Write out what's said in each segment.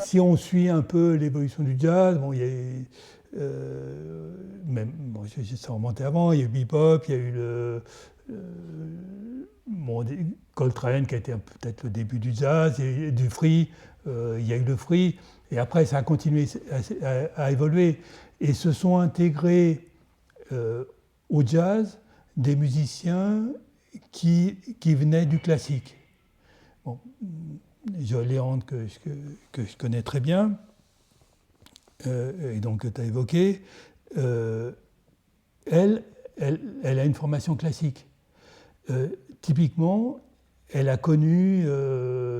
si on suit un peu l'évolution du jazz, bon, il y a même, bon, ça remontait avant, il y a eu bebop, il y a eu bon, Coltrane qui a été peut-être le début du jazz, et du free, il y a eu le free, et après ça a continué à évoluer, et se sont intégrés au jazz des musiciens qui venaient du classique. Bon, Joël Léandre, que je connais très bien, et donc que tu as évoqué, elle a une formation classique. Typiquement, elle a connu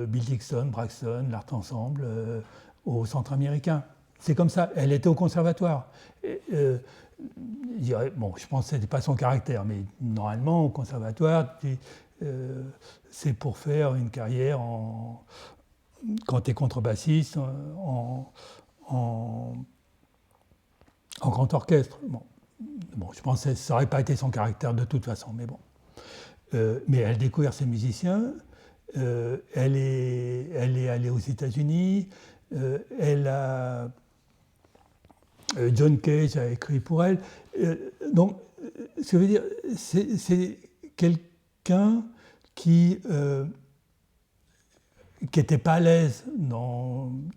Bill Dixon, Braxton, l'Art Ensemble au Centre américain. C'est comme ça, elle était au conservatoire. Je pense que ce n'était pas son caractère, mais normalement, au conservatoire, c'est pour faire une carrière quand tu es contrebassiste en grand orchestre. Bon, je pense que ça n'aurait pas été son caractère de toute façon, mais bon. Mais elle a découvert ses musiciens, elle est allée aux États-Unis, John Cage a écrit pour elle. Donc, ce que je veux dire, c'est quelqu'un qui n'était pas à l'aise,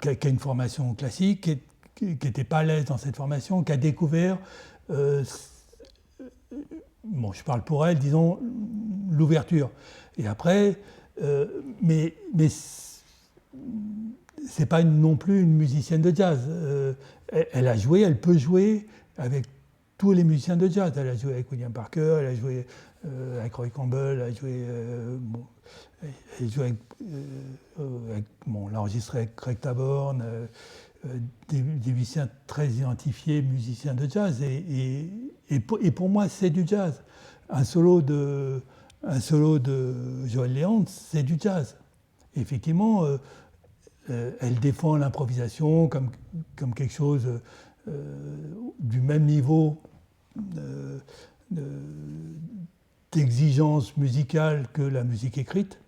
qui a une formation classique, qui n'était pas à l'aise dans cette formation, qui a découvert, je parle pour elle, disons, l'ouverture. Et après, mais c'est pas non plus une musicienne de jazz. Elle peut jouer avec tous les musiciens de jazz. Elle a joué avec William Parker, elle a joué avec Roy Campbell, elle a joué elle a enregistré avec Craig Taborn, des musiciens très identifiés, musiciens de jazz. Et pour moi, c'est du jazz. Un solo de Joël Léandre, c'est du jazz. Et effectivement, elle défend l'improvisation comme quelque chose du même niveau d'exigence musicale que la musique écrite,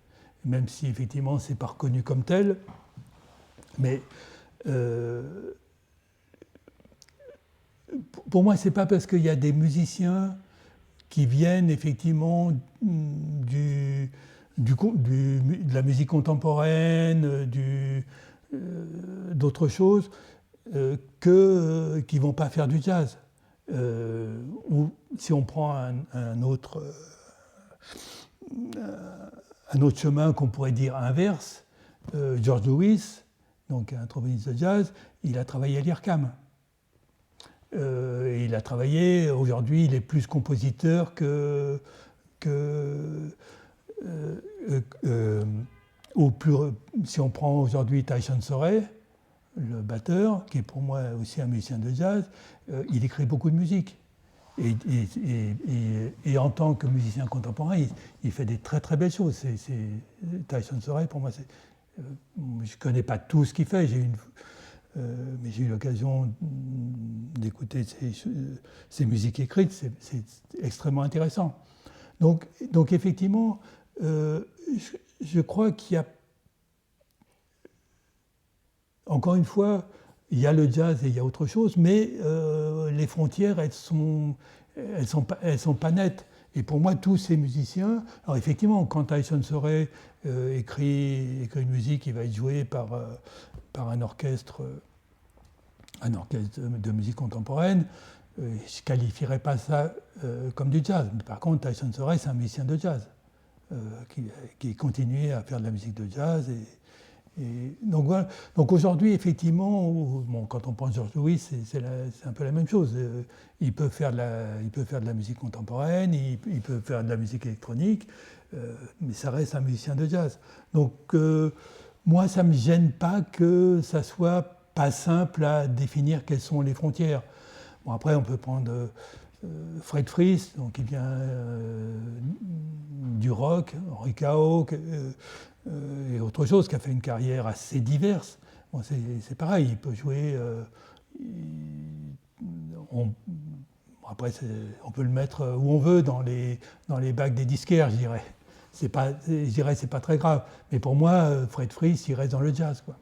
même si effectivement c'est pas reconnu comme tel. Mais pour moi, c'est pas parce qu'il y a des musiciens qui viennent effectivement de la musique contemporaine, d'autres choses, qui ne vont pas faire du jazz. Ou si on prend un autre chemin qu'on pourrait dire inverse, George Lewis, donc un tromboniste de jazz, il a travaillé à l'IRCAM. Il a travaillé, aujourd'hui il est plus compositeur si on prend aujourd'hui Tyson Sorey, le batteur, qui est pour moi aussi un musicien de jazz, il écrit beaucoup de musique. Et en tant que musicien contemporain, il fait des très très belles choses. Tyson Sorey, pour moi, je ne connais pas tout ce qu'il fait, mais j'ai eu l'occasion d'écouter ses musiques écrites, c'est extrêmement intéressant. Donc effectivement, je crois qu'il y a, encore une fois, il y a le jazz et il y a autre chose, mais les frontières, elles sont pas nettes. Et pour moi, tous ces musiciens, alors effectivement, quand Tyson Sorey écrit une musique, il va être joué par un orchestre de musique contemporaine, je ne qualifierais pas ça comme du jazz. Mais par contre, Tyson Sorey, c'est un musicien de jazz qui continue à faire de la musique de jazz. Donc voilà. Donc aujourd'hui, effectivement, quand on pense George Lewis, c'est un peu la même chose. Il peut faire de la musique contemporaine, il peut faire de la musique électronique, mais ça reste un musicien de jazz. Donc moi, ça ne me gêne pas que ça soit pas simple à définir quelles sont les frontières. Bon, après, on peut prendre Fred Frith, donc il vient du rock, Henri Cao, et autre chose, qui a fait une carrière assez diverse. Bon, c'est pareil, il peut jouer. Après, on peut le mettre où on veut dans les bacs des disquaires, je dirais. C'est pas très grave. Mais pour moi, Fred Frith, il reste dans le jazz, quoi.